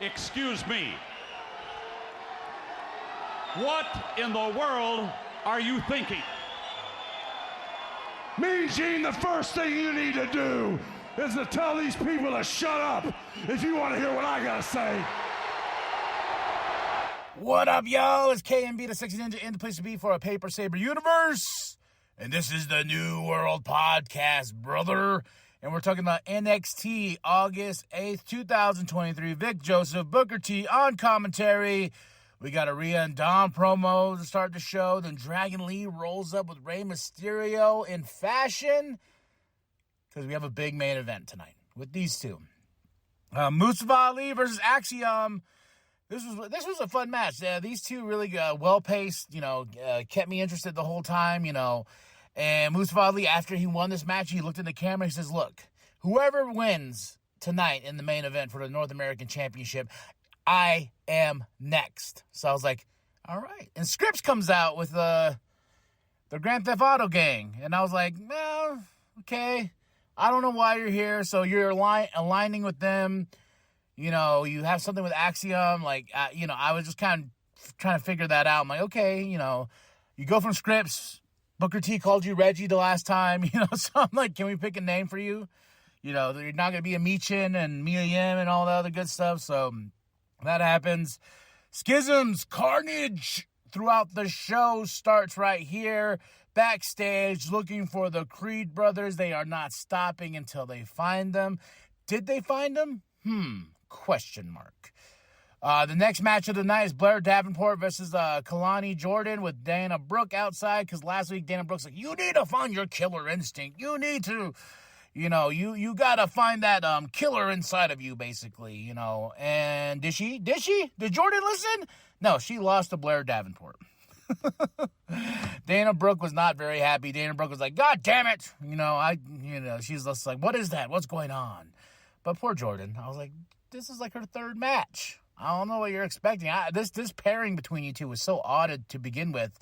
Excuse me. What in the world are you thinking? Mean Gene, the first thing you need to do is to tell these people to shut up if you want to hear what I gotta say. What up, yo? It's KMB, the Sexy Ninja, in the place to be for a Paper Saber universe. And this is the New World Podcast, brother. And we're talking about NXT, August 8th, 2023. Vic Joseph, Booker T on commentary. We got a Rhea and Dom promo to start the show. Then Dragon Lee rolls up with Rey Mysterio in fashion. Because we have a big main event tonight with these two. Mustafa Ali versus Axiom. This was a fun match. These two really well-paced, kept me interested the whole time, And Mustafa Ali, after he won this match, he looked in the camera and he says, look, whoever wins tonight in the main event for the North American Championship, I am next. So I was like, all right. And Scripps comes out with the Grand Theft Auto gang. And I was like, well, okay. I don't know why you're here. So you're aligning with them. You have something with Axiom. I was just kind of trying to figure that out. I'm like, okay, you go from Scripps. Booker T called you Reggie the last time, so I'm like, can we pick a name for you? You're not going to be a Michin and Mia Yim and all the other good stuff. So that happens. Schisms, carnage throughout the show starts right here. Backstage, looking for the Creed brothers. They are not stopping until they find them. Did they find them? Question mark. The next match of the night is Blair Davenport versus Kalani Jordan with Dana Brooke outside, because last week Dana Brooke's like, you need to find your killer instinct. You need to, you got to find that killer inside of you, basically, And did she? Did Jordan listen? No, she lost to Blair Davenport. Dana Brooke was not very happy. Dana Brooke was like, God damn it. She's just like, what is that? What's going on? But poor Jordan, I was like, this is like her third match. I don't know what you're expecting. This pairing between you two was so odd to begin with.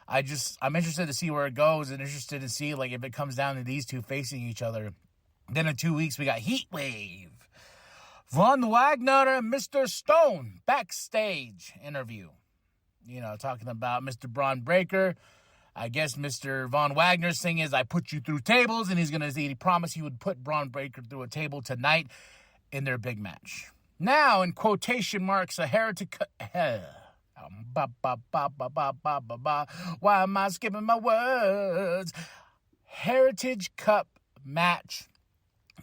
I'm interested to see where it goes and interested to see if it comes down to these two facing each other. Then in 2 weeks, we got Heat Wave. Von Wagner and Mr. Stone backstage interview. Talking about Mr. Braun Breaker. I guess Mr. Von Wagner's thing is, I put you through tables, and he promised he would put Braun Breaker through a table tonight in their big match. Now, in quotation marks, a heretic... Why am I skipping my words? Heritage Cup match.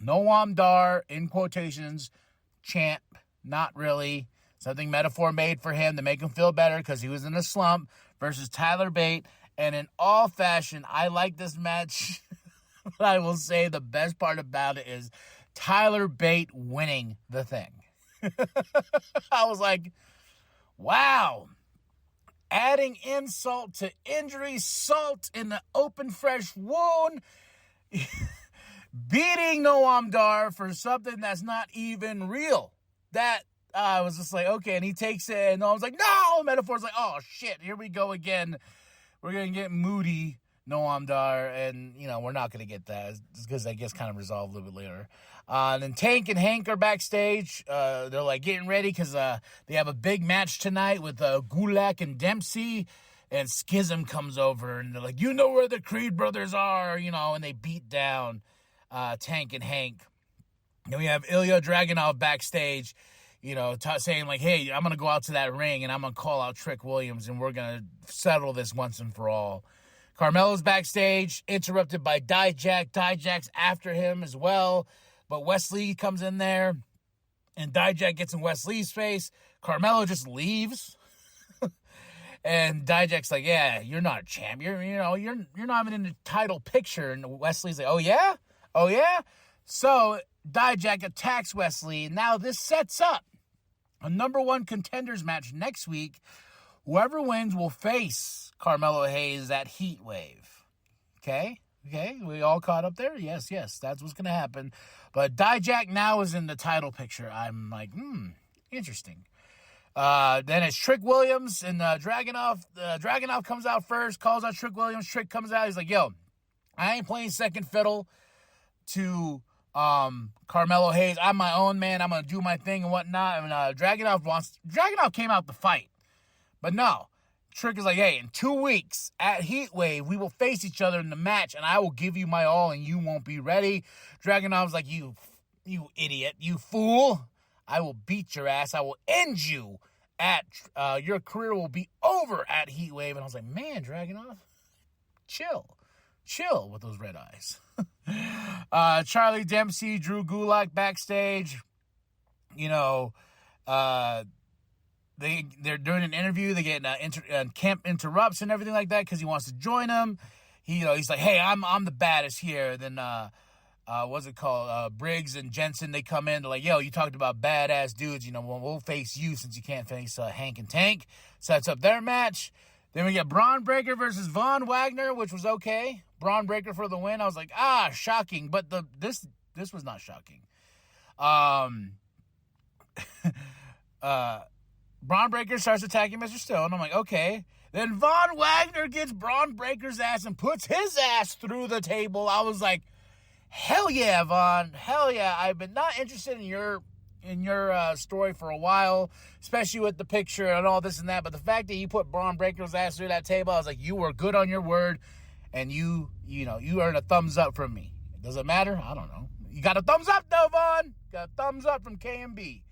Noam Dar, in quotations, champ. Not really. Something metaphor made for him to make him feel better because he was in a slump, versus Tyler Bate. And in all fashion, I like this match. But I will say the best part about it is Tyler Bate winning the thing. I was like, wow. Adding insult to injury, salt in the open fresh wound. Beating Noam Dar for something that's not even real. That I was just like, okay. And he takes it, and Noam's like, no! Metaphor's like, oh shit, here we go again. We're going to get moody, Noam Dar, and, we're not going to get that because that gets kind of resolved a little bit later. Then Tank and Hank are backstage. They're, getting ready because they have a big match tonight with Gulak and Dempsey, and Schism comes over, and they're like, you know where the Creed brothers are, and they beat down Tank and Hank. Then we have Ilya Dragunov backstage, saying hey, I'm going to go out to that ring and I'm going to call out Trick Williams and we're going to settle this once and for all. Carmelo's backstage, interrupted by Dijak. Dijak's after him as well, but Wesley comes in there and Dijak gets in Wesley's face. Carmelo just leaves. And Dijak's like, yeah, you're not a champ. You're not even in the title picture. And Wesley's like, oh yeah? So Dijak attacks Wesley, and now this sets up a number one contenders match next week. Whoever wins will face Carmelo Hayes at Heat Wave. Okay, we all caught up there? Yes, that's what's going to happen. But Dijak now is in the title picture. I'm like, interesting. Then it's Trick Williams and Dragunov. Dragunov comes out first, calls out Trick Williams. Trick comes out, he's like, yo, I ain't playing second fiddle to Carmelo Hayes, I'm my own man. I'm going to do my thing and whatnot. And Dragunov came out to fight. But no. Trick is like, hey, in 2 weeks at Heatwave, we will face each other in the match, and I will give you my all, and you won't be ready. Dragunov's like, you idiot, you fool. I will beat your ass. I will end you at, your career will be over at Heatwave. And I was like, man, Dragunov, chill with those red eyes. Charlie Dempsey, Drew Gulak backstage, they're doing an interview. They get Kemp interrupts and everything like that because he wants to join them. He's like, hey, I'm the baddest here. Then what's it called? Briggs and Jensen, they come in. They're like, yo, you talked about badass dudes. We'll face you since you can't face Hank and Tank. Sets up their match. Then we get Braun Breaker versus Von Wagner, which was okay. Braun Breaker for the win. I was like, shocking. But this was not shocking. Braun Breaker starts attacking Mr. Stone. I'm like, okay. Then Von Wagner gets Braun Breaker's ass and puts his ass through the table. I was like, hell yeah, Von. Hell yeah. I've been not interested in your story for a while, especially with the picture and all this and that. But the fact that you put Braun Breaker's ass through that table, I was like, you were good on your word, and you earned a thumbs up from me. Does it matter? I don't know. You got a thumbs up, though, Von. Got a thumbs up from KMB.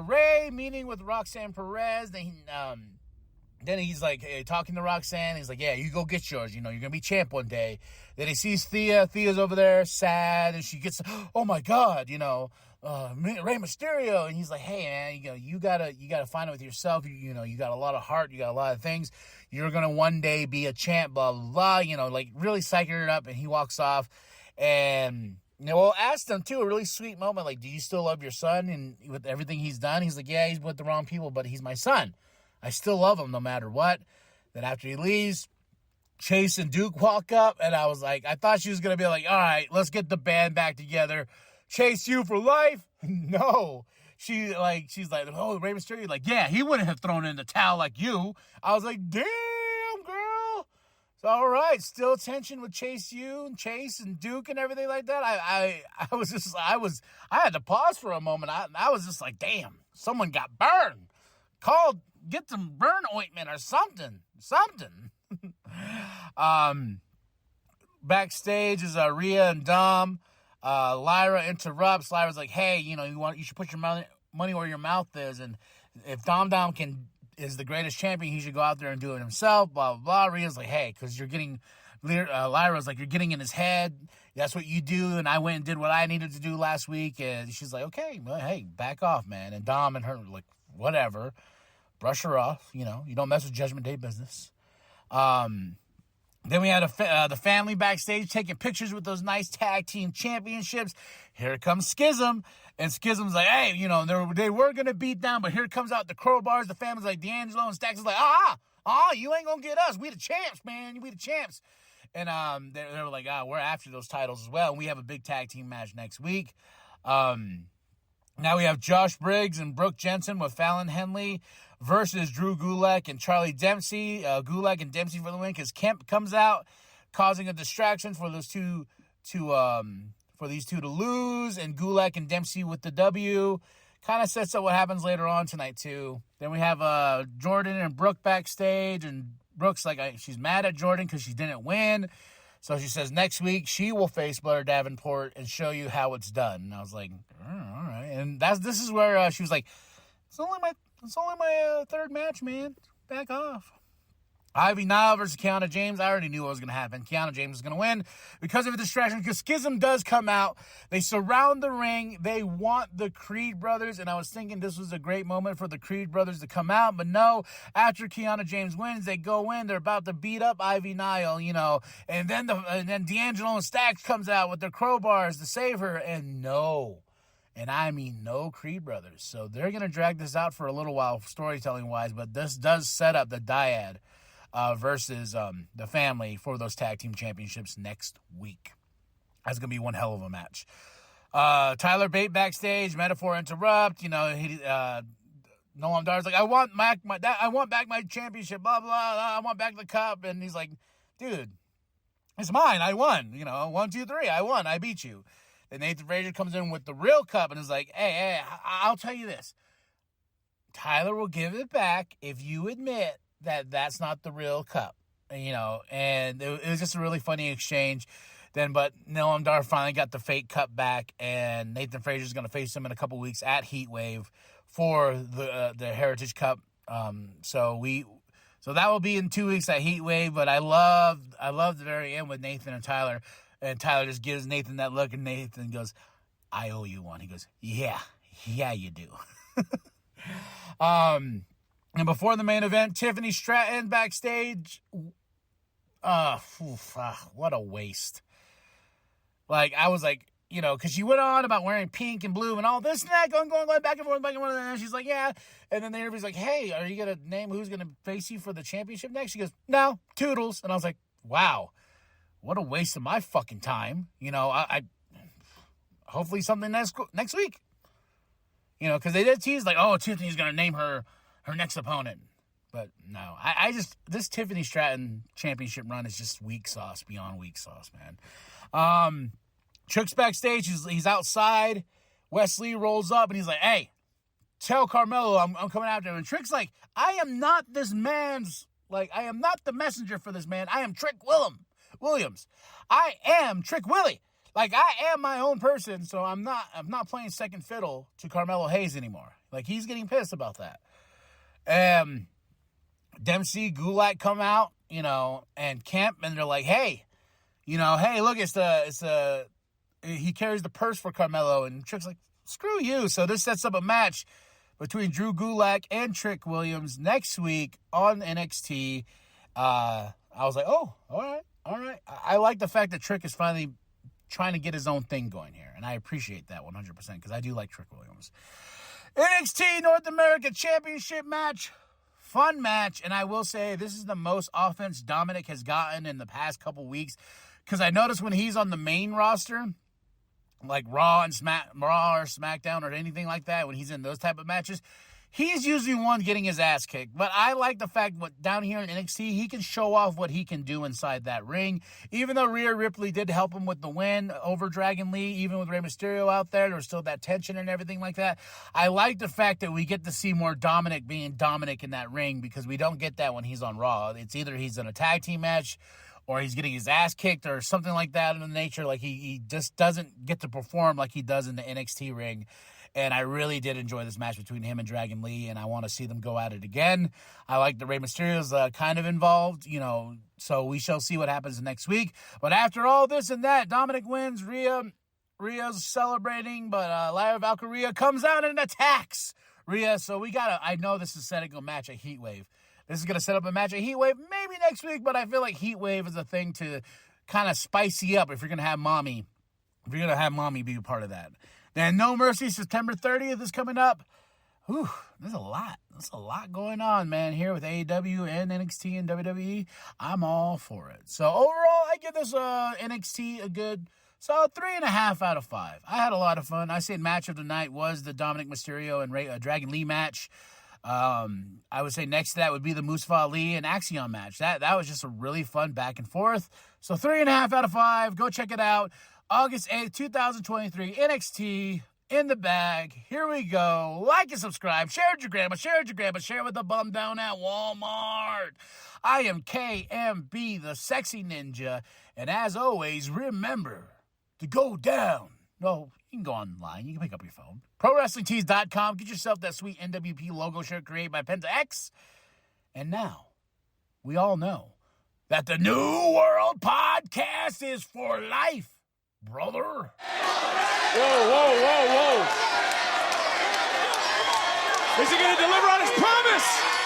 Ray meeting with Roxanne Perez. Then he's like, hey, talking to Roxanne. He's like, yeah, you go get yours. You're going to be champ one day. Then he sees Thea. Thea's over there sad. And she gets, oh, my God, Rey Mysterio. And he's like, hey, man, you got to find it with yourself. You got a lot of heart. You got a lot of things. You're going to one day be a champ, blah, blah, blah. Like really psyching it up. And he walks off. And... asked him, too, a really sweet moment, like, do you still love your son? And with everything he's done, he's like, yeah, he's with the wrong people, but he's my son. I still love him no matter what. Then after he leaves, Chase and Duke walk up, and I was like, I thought she was going to be like, all right, let's get the band back together. Chase you for life? No. She's like, oh, Rey Mysterio, like, yeah, he wouldn't have thrown in the towel like you. I was like, damn, girl. All right, still tension with Chase and Duke and everything like that. I had to pause for a moment. I was just like, damn, someone got burned. Get some burn ointment or something. Backstage is Rhea and Dom. Lyra interrupts. Lyra's like, hey, you should put your money where your mouth is, and if Dom is the greatest champion, he should go out there and do it himself, blah, blah, blah. Rhea's like, hey, because Lyra's like, you're getting in his head. That's what you do, and I went and did what I needed to do last week. And she's like, okay, well, hey, back off, man. And Dom and her were like, whatever. Brush her off, you don't mess with Judgment Day business. Then we had the family backstage taking pictures with those nice tag team championships. Here comes Schism. And Schism's like, hey, they were going to beat down, but here comes out the crowbars. The family's like, D'Angelo and Stacks is like, you ain't going to get us. We the champs, man. We the champs. And they were like, we're after those titles as well. And we have a big tag team match next week. Now we have Josh Briggs and Brooke Jensen with Fallon Henley versus Drew Gulak and Charlie Dempsey. Gulak and Dempsey for the win because Kemp comes out, causing a distraction for those two for these two to lose, and Gulak and Dempsey with the W. Kind of sets up what happens later on tonight, too. Then we have Jordan and Brooke backstage, and Brooke's like, she's mad at Jordan because she didn't win. So she says next week she will face Blair Davenport and show you how it's done. And I was like, all right. And this is where she was like, it's only my third match, man. Back off. Ivy Nile versus Kiana James. I already knew what was going to happen. Kiana James is going to win because of a distraction. Because Schism does come out. They surround the ring. They want the Creed brothers. And I was thinking this was a great moment for the Creed brothers to come out. But no, after Kiana James wins, they go in. They're about to beat up Ivy Nile, And then D'Angelo and Stacks comes out with their crowbars to save her. And no. And I mean no Creed brothers. So they're going to drag this out for a little while storytelling-wise. But this does set up the dyad versus the family for those tag team championships next week. That's going to be one hell of a match. Tyler Bate backstage, Metaphor interrupt. Noam Dar's like, I want back my championship, blah, blah, blah. I want back the cup. And he's like, dude, it's mine. I won. 1, 2, 3. I won. I beat you. And Nathan Frazier comes in with the real cup and is like, hey, I'll tell you this. Tyler will give it back if you admit that that's not the real cup. And it was just a really funny exchange. But Noam Dar finally got the fake cup back, and Nathan Frazier's going to face him in a couple weeks at Heatwave for the Heritage Cup. So that will be in 2 weeks at Heatwave. But I loved the very end with Nathan and Tyler just gives Nathan that look, and Nathan goes, "I owe you one." He goes, "Yeah, you do." And before the main event, Tiffany Stratton backstage. What a waste. I was like, because she went on about wearing pink and blue and all this and that, going back and forth, and she's like, yeah. And then the interview's like, hey, are you going to name who's going to face you for the championship next? She goes, no, Toodles. And I was like, wow, what a waste of my fucking time. I hopefully something next week. Because they did tease oh, Tiffany's going to name her next opponent. But no, this Tiffany Stratton championship run is just weak sauce beyond weak sauce, man. Trick's backstage. He's outside. Wesley rolls up and he's like, hey, tell Carmelo I'm coming after him. And Trick's like, I am not this man's, I am not the messenger for this man. I am Trick Williams. I am Trick Willie. I am my own person, so I'm not playing second fiddle to Carmelo Hayes anymore. He's getting pissed about that. Dempsey, Gulak come out, and Kemp, and they're like, hey, look, he carries the purse for Carmelo, and Trick's like, screw you. So this sets up a match between Drew Gulak and Trick Williams next week on NXT. I was like, oh, all right. I like the fact that Trick is finally trying to get his own thing going here, and I appreciate that 100% because I do like Trick Williams. NXT North America Championship match. Fun match, and I will say this is the most offense Dominic has gotten in the past couple weeks because I noticed when he's on the main roster, Raw or SmackDown or anything like that, when he's in those type of matches, he's usually one getting his ass kicked. But I like the fact that down here in NXT, he can show off what he can do inside that ring. Even though Rhea Ripley did help him with the win over Dragon Lee, even with Rey Mysterio out there was still that tension and everything like that. I like the fact that we get to see more Dominic being Dominic in that ring because we don't get that when he's on Raw. It's either he's in a tag team match or he's getting his ass kicked or something like that in the nature. He just doesn't get to perform like he does in the NXT ring. And I really did enjoy this match between him and Dragon Lee, and I want to see them go at it again. I like the Rey Mysterio's kind of involved, so we shall see what happens next week. But after all this and that, Dominic wins. Rhea's celebrating, but Lyra Valkyria comes out and attacks Rhea. So I know this is setting a match at Heatwave. This is going to set up a match at Heatwave maybe next week, but I feel like Heatwave is a thing to kind of spice you up if you're going to have Mommy be a part of that. Then No Mercy, September 30th is coming up. Whew, there's a lot going on, man, here with AEW and NXT and WWE. I'm all for it. So overall, I give this NXT a good solid 3.5 out of 5. I had a lot of fun. I say match of the night was the Dominic Mysterio and Dragon Lee match. I would say next to that would be the Mustafa Ali and Axiom match. That was just a really fun back and forth. So 3.5 out of 5. Go check it out. August 8th, 2023, NXT in the bag. Here we go. Like and subscribe. Share it with your grandma. Share it with the bum down at Walmart. I am KMB, the Sexy Ninja. And as always, remember to go down. No, you can go online. You can pick up your phone. ProWrestlingTees.com. Get yourself that sweet NWP logo shirt created by Penta X. And now, we all know that the New World Podcast is for life. Brother. Whoa. Is he going to deliver on his promise?